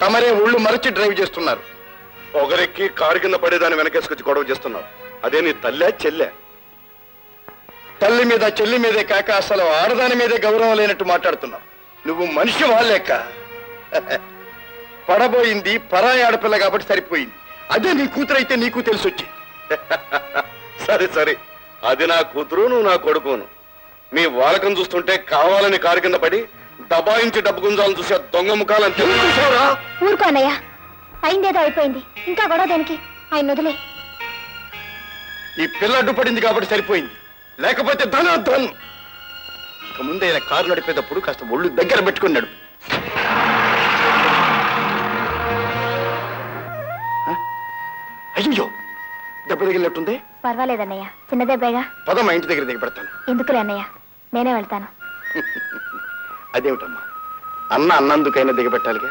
తమరే ఒళ్ళు మరచి డ్రైవ్ చేస్తున్నారు. పొగరెక్కి కారు కింద పడేదాన్ని వెనకేసుకొచ్చి గొడవ చేస్తున్నావు. అదే నీ తల్లే చెల్లె? తల్లి మీద చెల్లి మీదే కాక అసలు ఆడదాని మీదే గౌరవం లేనట్టు మాట్లాడుతున్నావు. నువ్వు మనిషి వాళ్ళేక. పడబోయింది పరాయి ఆడపిల్ల కాబట్టి సరిపోయింది. అదే నీ కూతురు అయితే నీకు తెలిసి వచ్చి. సరే సరే, అది నా కూతురు, నువ్వు నా కొడుకును. మీ వాలకం చూస్తుంటే కావాలని కారు కింద పడి దబాయించి డబ్బు గుంజాలను చూసే దొంగ ముఖాలని తెలుసుకోరా? ఊరుకో అన్నయ్య, అయిందేదో అయిపోయింది. ఇంకా గొడవ దేనికి? ఆయన వదిలే. ఈ పిల్ల అడ్డుపడింది కాబట్టి సరిపోయింది, లేకపోతే ధనాధన్. ఇక ముందే ఆయన కారు నడిపేటప్పుడు కాస్త ఒళ్ళు దగ్గర పెట్టుకుని నడుపు. అయ్యో, దెబ్బ తగిలినట్టుంది. పర్వాలేదన్నయ్య, చిన్నదేబ్బేగా. పద, మా ఇంటి దగ్గర దిగి పెడతాను. ఎందుకులే అన్నయ్య, నేనే వెళ్తాను. అదేమిటమ్మా, అన్నందుకైనా దిగబెట్టాలిగా.